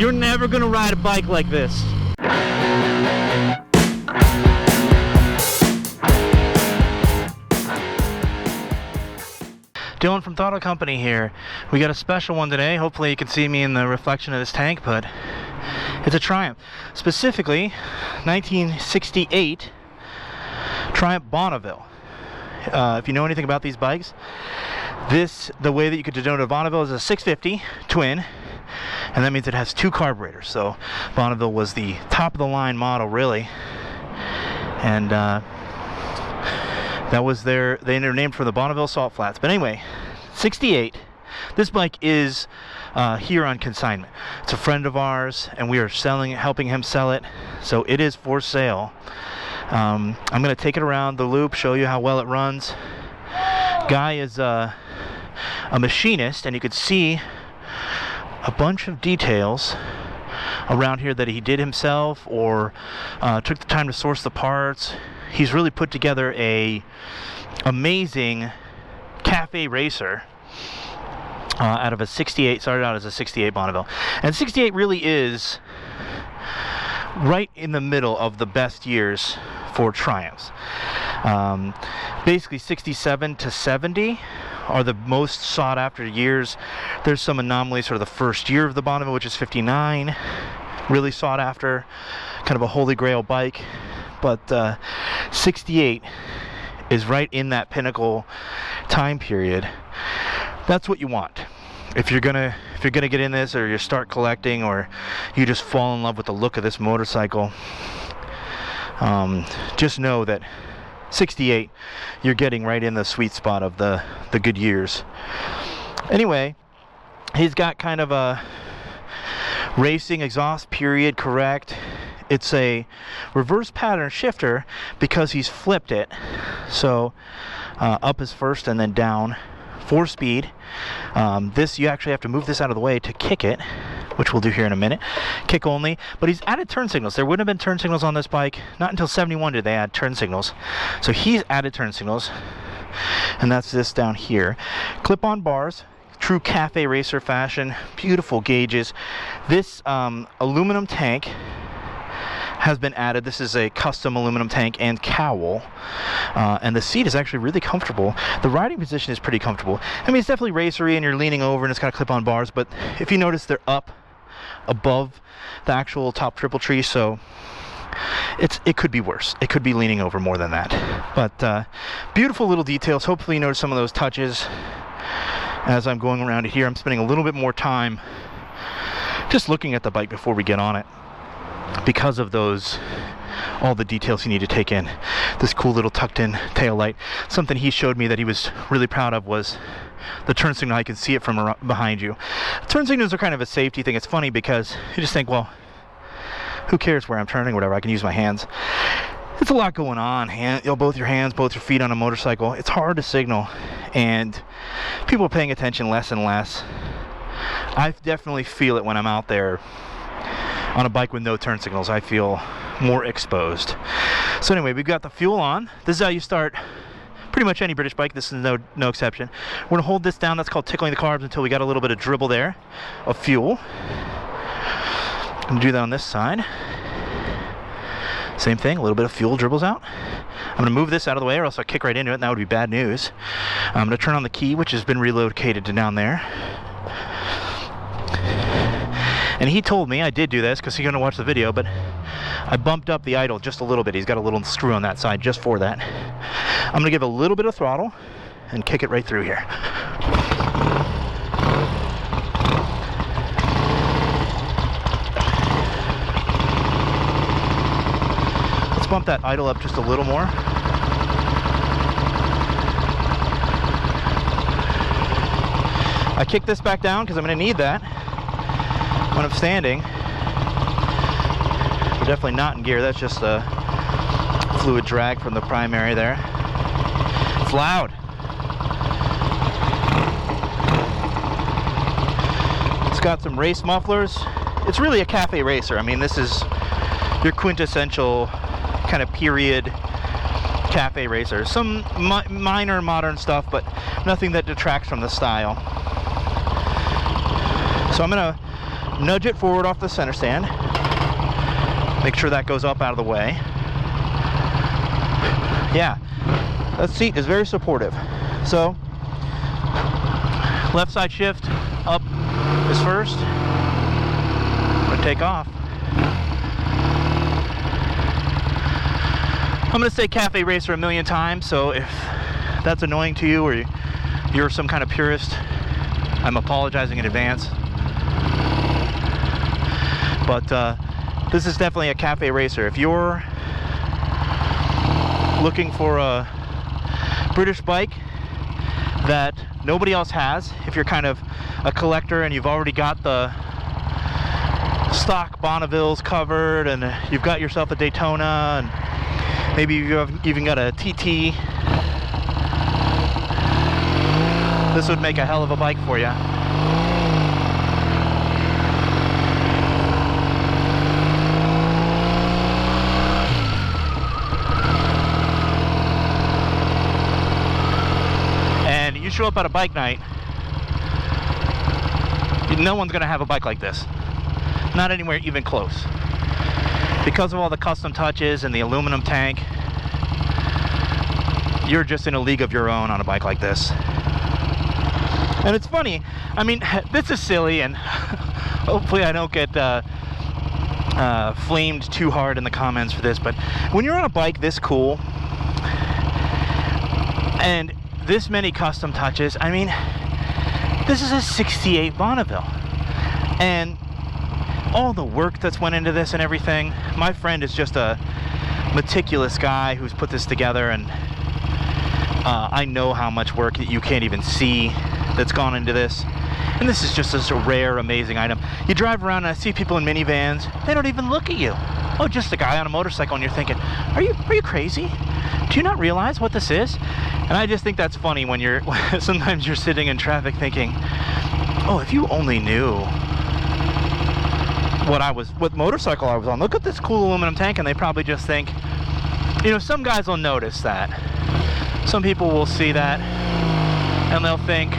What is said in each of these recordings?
You're never gonna ride a bike like this. Dylan from Throttle Company here. We got a special one today. Hopefully you can see me in the reflection of this tank, but it's a Triumph. Specifically, 1968 Triumph Bonneville. If you know anything about these bikes, the way that you could denote a Bonneville is a 650 twin, and that means it has 2 carburetors. So Bonneville was the top of the line model, really, and that was they were named for the Bonneville salt flats. But anyway, 68. This bike is here on consignment. It's a friend of ours, and we are helping him sell it. So it is for sale. I'm going to take it around the loop, show you how well it runs. Guy is a machinist, and you could see a bunch of details around here that he did himself, or took the time to source the parts. He's really put together a amazing cafe racer out of a 68. Started out as a 68 Bonneville, and 68 really is right in the middle of the best years for Triumphs. Basically 67 to 70 are the most sought after years. There's some anomalies, sort of the first year of the Bonneville, which is 59, really sought after, kind of a holy grail bike. But 68 is right in that pinnacle time period. That's what you want. If you're gonna get in this, or you start collecting, or you just fall in love with the look of this motorcycle, just know that 68, you're getting right in the sweet spot of the good years. Anyway, he's got kind of a racing exhaust period correct. It's a reverse pattern shifter because he's flipped it. So up is first and then down, 4-speed. This, you actually have to move this out of the way to kick it, which we'll do here in a minute. Kick only, but he's added turn signals. There wouldn't have been turn signals on this bike. Not until 71 did they add turn signals. So he's added turn signals, and that's this down here. Clip-on bars, true cafe racer fashion, beautiful gauges. This aluminum tank has been added. This is a custom aluminum tank and cowl, and the seat is actually really comfortable. The riding position is pretty comfortable. I mean, it's definitely racery, and you're leaning over, and it's got clip-on bars, but if you notice, they're up above the actual top triple tree, so it could be worse. It could be leaning over more than that. But beautiful little details. Hopefully you notice some of those touches as I'm going around here. I'm spending a little bit more time just looking at the bike before we get on it, because of all the details you need to take in. This cool little tucked in tail light. Something he showed me that he was really proud of was the turn signal. I can see it from behind you. Turn signals are kind of a safety thing. It's funny because you just think, well, who cares where I'm turning, whatever, I can use my hands. It's a lot going on. Both your hands, both your feet on a motorcycle. It's hard to signal, and people are paying attention less and less. I definitely feel it when I'm out there on a bike with no turn signals. I feel more exposed. So anyway, we've got the fuel on. This is how you start pretty much any British bike. This is no exception. We're going to hold this down. That's called tickling the carbs until we got a little bit of dribble there of fuel. I'm going to do that on this side. Same thing, a little bit of fuel dribbles out. I'm going to move this out of the way, or else I'll kick right into it, and that would be bad news. I'm going to turn on the key, which has been relocated to down there. And he told me I did do this because he's going to watch the video, but I bumped up the idle just a little bit. He's got a little screw on that side just for that. I'm going to give a little bit of throttle and kick it right through here. Let's bump that idle up just a little more. I kick this back down because I'm going to need that when I'm standing. We're definitely not in gear. That's just a fluid drag from the primary there. It's loud. It's got some race mufflers. It's really a cafe racer. I mean, this is your quintessential kind of period cafe racer. Some minor modern stuff, but nothing that detracts from the style. So I'm gonna nudge it forward off the center stand. Make sure that goes up out of the way. Yeah, that seat is very supportive. So, left side shift up is first. I'm gonna take off. I'm gonna say Cafe Racer a million times, so if that's annoying to you or you're some kind of purist, I'm apologizing in advance. But this is definitely a Cafe Racer. If you're looking for a British bike that nobody else has, if you're kind of a collector and you've already got the stock Bonnevilles covered and you've got yourself a Daytona and maybe you've even got a TT, this would make a hell of a bike for you. And you show up at a bike night, no one's gonna have a bike like this. Not anywhere even close. Because of all the custom touches and the aluminum tank, you're just in a league of your own on a bike like this. And it's funny, I mean, this is silly, and hopefully I don't get flamed too hard in the comments for this, but when you're on a bike this cool and this many custom touches, I mean, this is a 68 Bonneville, and all the work that's went into this and everything. My friend is just a meticulous guy who's put this together, and I know how much work that you can't even see that's gone into this. And this is just a rare, amazing item. You drive around and I see people in minivans, they don't even look at you. Oh, just a guy on a motorcycle, and you're thinking, are you crazy? Do you not realize what this is? And I just think that's funny when you're sometimes you're sitting in traffic thinking, oh, if you only knew what motorcycle I was on. Look at this cool aluminum tank, and they probably just think, you know, some guys will notice that. Some people will see that and they'll think,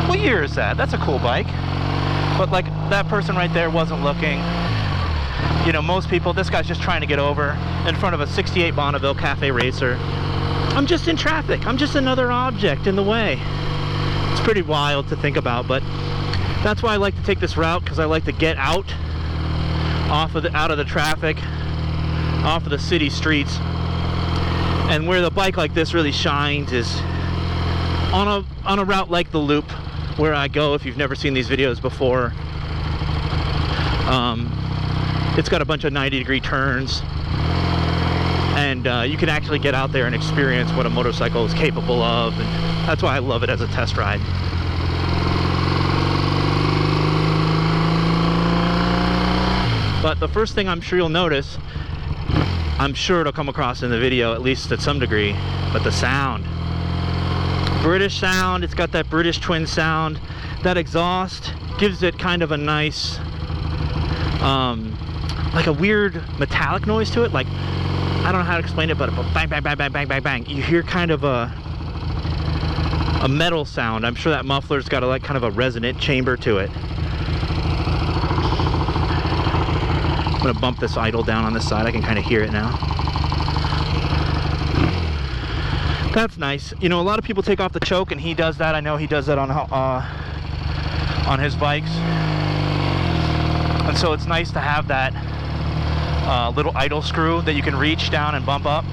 what year is that? That's a cool bike. But like that person right there wasn't looking. You know, most people, this guy's just trying to get over in front of a 68 Bonneville Cafe Racer. I'm just in traffic. I'm just another object in the way. It's pretty wild to think about, but that's why I like to take this route, because I like to get out of the traffic, off of the city streets. And where the bike like this really shines is on a route like the Loop, where I go. If you've never seen these videos before, it's got a bunch of 90-degree turns, and you can actually get out there and experience what a motorcycle is capable of, and that's why I love it as a test ride. But the first thing I'm sure you'll notice, I'm sure it'll come across in the video, at least at some degree, but the sound. British sound, it's got that British twin sound. That exhaust gives it kind of a nice, like a weird metallic noise to it. Like, I don't know how to explain it, but bang, bang, bang, bang, bang, bang, bang. You hear kind of a metal sound. I'm sure that muffler's got a like kind of a resonant chamber to it. I'm gonna bump this idle down on this side. I can kind of hear it now. That's nice. You know, a lot of people take off the choke, and he does that. I know he does that on his bikes. And so it's nice to have that little idle screw that you can reach down and bump up.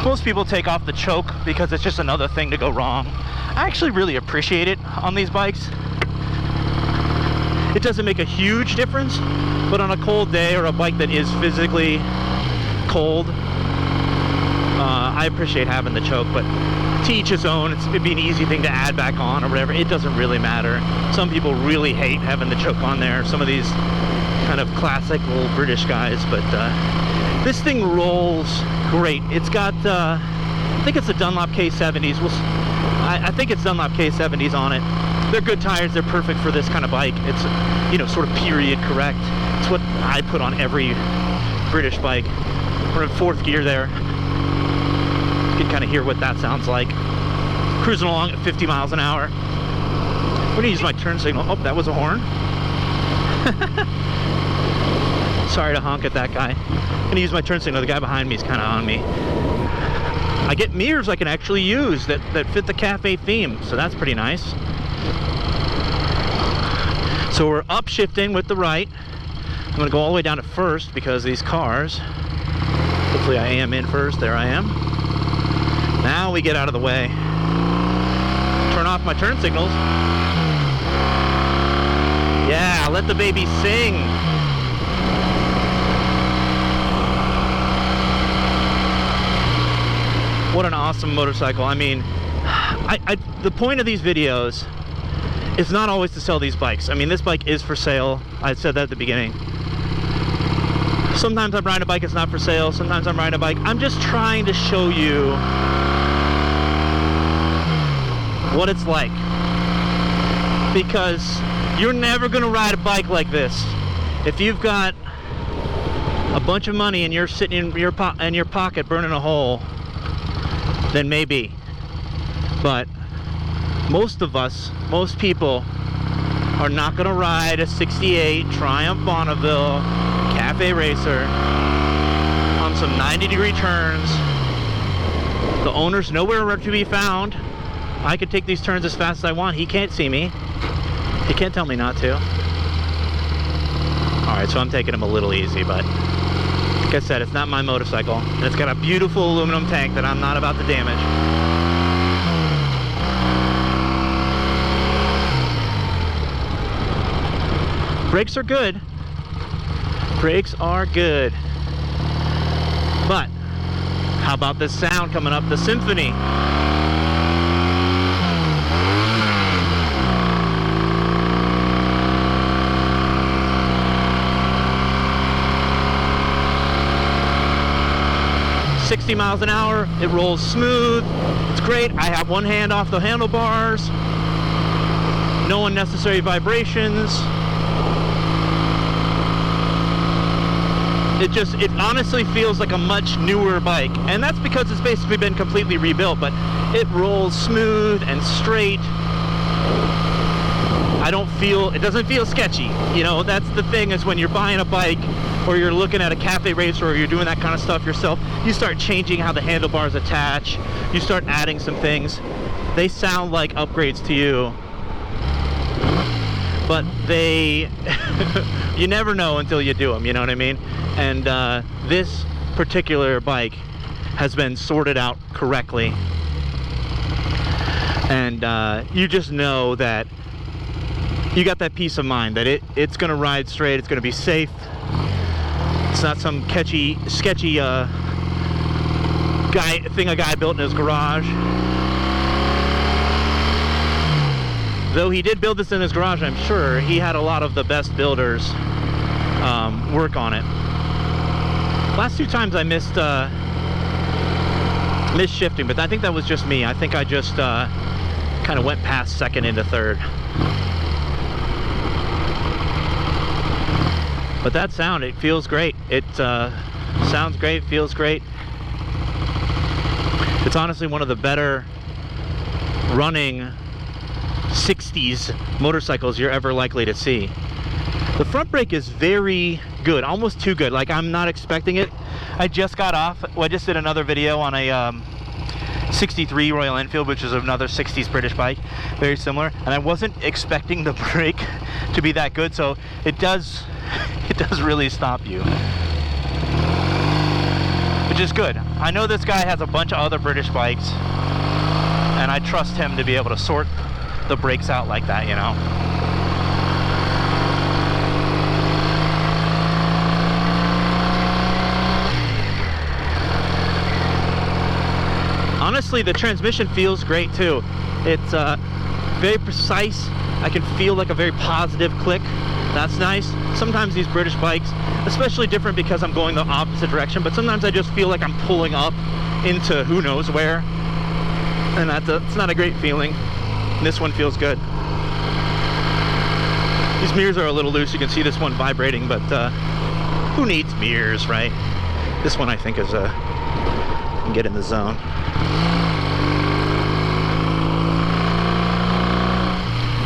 Most people take off the choke because it's just another thing to go wrong. I actually really appreciate it on these bikes. It doesn't make a huge difference, but on a cold day or a bike that is physically cold, I appreciate having the choke. But to each his own. It'd be an easy thing to add back on or whatever. It doesn't really matter. Some people really hate having the choke on there, some of these kind of classic little British guys, but this thing rolls great. It's got I think it's a Dunlop K70s. I think it's Dunlop K70s on it. They're good tires. They're perfect for this kind of bike. It's, you know, sort of period correct. It's what I put on every British bike. We're in fourth gear there. You can kind of hear what that sounds like. Cruising along at 50 miles an hour. We're gonna use my turn signal. Oh, that was a horn. Sorry to honk at that guy. I'm gonna use my turn signal. The guy behind me is kind of on me. I get mirrors I can actually use that fit the cafe theme, so that's pretty nice. So we're upshifting with the right. I'm gonna go all the way down to first because these cars. Hopefully I am in first. There I am. Now we get out of the way. Turn off my turn signals. Yeah, let the baby sing. What an awesome motorcycle. I mean, the point of these videos is not always to sell these bikes. I mean, this bike is for sale. I said that at the beginning. Sometimes I'm riding a bike, it's not for sale. Sometimes I'm riding a bike. I'm just trying to show you what it's like. Because you're never gonna ride a bike like this. If you've got a bunch of money and you're sitting in your pocket burning a hole, then maybe. But most of us, most people, are not gonna ride a 68 Triumph Bonneville Cafe Racer on some 90-degree turns. The owner's nowhere to be found. I could take these turns as fast as I want. He can't see me. He can't tell me not to. Alright, so I'm taking him a little easy, but like I said, it's not my motorcycle. And it's got a beautiful aluminum tank that I'm not about to damage. Brakes are good. Brakes are good. But how about this sound coming up the Symphony? "60 miles an hour, it rolls smooth, it's great. I have one hand off the handlebars, no unnecessary vibrations. It honestly feels like a much newer bike, and that's because it's basically been completely rebuilt, but it rolls smooth and straight. It doesn't feel sketchy. You know, that's the thing, is when you're buying a bike or you're looking at a cafe racer or you're doing that kind of stuff yourself, you start changing how the handlebars attach, you start adding some things. They sound like upgrades to you, but they you never know until you do them, you know what I mean? And this particular bike has been sorted out correctly, and you just know that you got that peace of mind that it's gonna ride straight, it's gonna be safe. It's not some sketchy thing a guy built in his garage. Though he did build this in his garage, I'm sure he had a lot of the best builders work on it. Last two times I missed shifting, but I think that was just me. I think I just kind of went past second into third. But that sound, it feels great. It sounds great, feels great. It's honestly one of the better running 60s motorcycles you're ever likely to see. The front brake is very good, almost too good. Like, I'm not expecting it. I just got off, well, I just did another video on a 63 Royal Enfield, which is another 60s British bike, very similar, and I wasn't expecting the brake to be that good, so it does really stop you, which is good. I know this guy has a bunch of other British bikes, and I trust him to be able to sort the brakes out like that, you know. Honestly, the transmission feels great too. It's very precise. I can feel like a very positive click. That's nice. Sometimes these British bikes, especially different because I'm going the opposite direction, but sometimes I just feel like I'm pulling up into who knows where, and it's not a great feeling. This one feels good. These mirrors are a little loose. You can see this one vibrating, but who needs mirrors, right? This one I think is can get in the zone.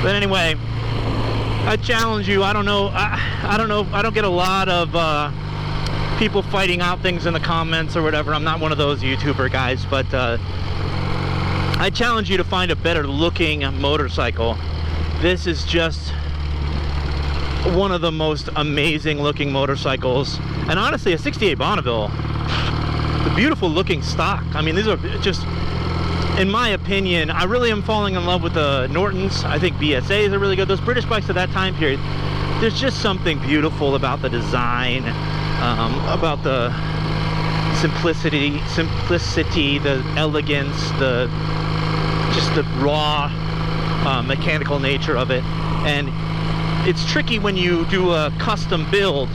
But anyway, I challenge you. I don't know. I don't know. I don't get a lot of people fighting out things in the comments or whatever. I'm not one of those YouTuber guys, but I challenge you to find a better looking motorcycle. This is just one of the most amazing looking motorcycles, and honestly, a 68 Bonneville, the beautiful looking stock. I mean, these are just, in my opinion, I really am falling in love with the Nortons. I think BSAs are really good. Those British bikes of that time period, there's just something beautiful about the design, about the simplicity, the elegance, just the raw mechanical nature of it. And it's tricky when you do a custom build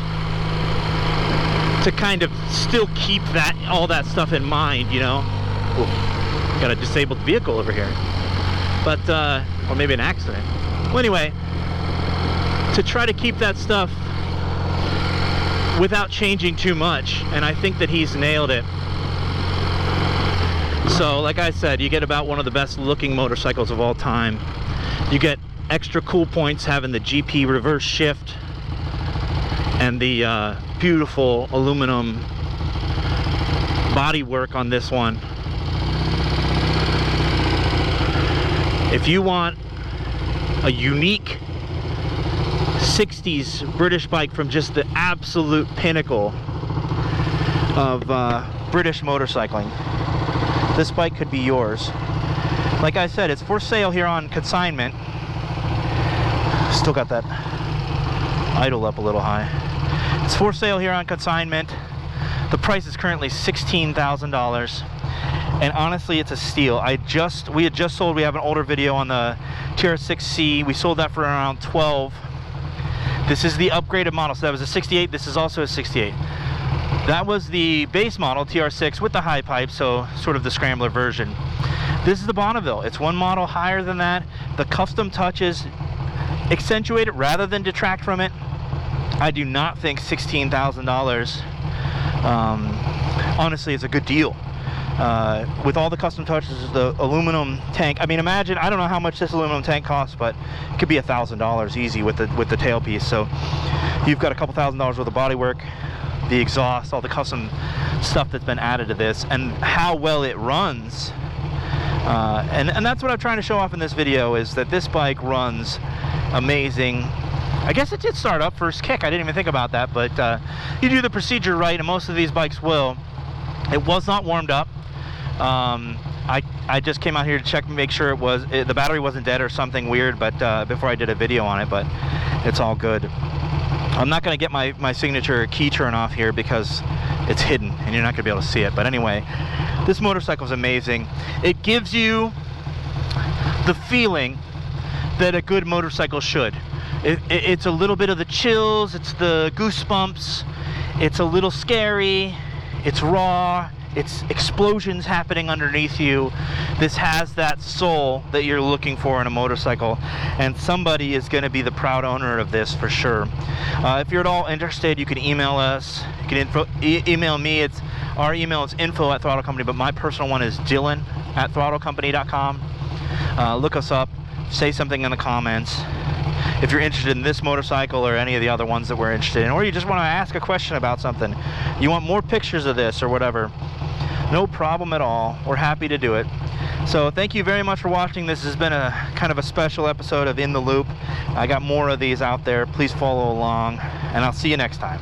to kind of still keep all that stuff in mind, you know. Ooh, got a disabled vehicle over here, but or maybe an accident. Well, anyway, to try to keep that stuff without changing too much, and I think that he's nailed it. So, like I said, you get about one of the best looking motorcycles of all time. You get extra cool points having the GP reverse shift and the beautiful aluminum bodywork on this one. If you want a unique 60s British bike from just the absolute pinnacle of British motorcycling, this bike could be yours. Like I said, it's for sale here on consignment. Still got that idle up a little high. It's for sale here on consignment. The price is currently $16,000, and honestly, it's a steal. We had just sold. We have an older video on the TR6C. We sold that for around 12. This is the upgraded model. So that was a 68. This is also a 68. That was the base model TR6 with the high pipe, so sort of the scrambler version. This is the Bonneville. It's one model higher than that. The custom touches accentuate it rather than detract from it. I do not think $16,000 honestly is a good deal. With all the custom touches, the aluminum tank. I mean, imagine, I don't know how much this aluminum tank costs, but it could be $1,000 easy with the tailpiece. So you've got a couple $1,000s worth of bodywork, the exhaust, all the custom stuff that's been added to this, and how well it runs. And that's what I'm trying to show off in this video, is that this bike runs amazing. I guess it did start up first kick. I didn't even think about that, but you do the procedure right, and most of these bikes will. It was not warmed up. I just came out here to check and make sure the battery wasn't dead or something weird, but before I did a video on it, but it's all good. I'm not going to get my signature key turn off here because it's hidden and you're not going to be able to see it. But anyway, this motorcycle is amazing. It gives you the feeling that a good motorcycle should. It's a little bit of the chills, it's the goosebumps, it's a little scary, it's raw, it's explosions happening underneath you. This has that soul that you're looking for in a motorcycle, and somebody is going to be the proud owner of this for sure. If you're at all interested, you can email us. You can email me. Our email is info@Throttle Company, but my personal one is dylan@throttlecompany.com. Look us up, say something in the comments if you're interested in this motorcycle or any of the other ones that we're interested in, or you just want to ask a question about something, you want more pictures of this or whatever, no problem at all. We're happy to do it. So thank you very much for watching. This has been a kind of a special episode of In the Loop. I got more of these out there. Please follow along, and I'll see you next time.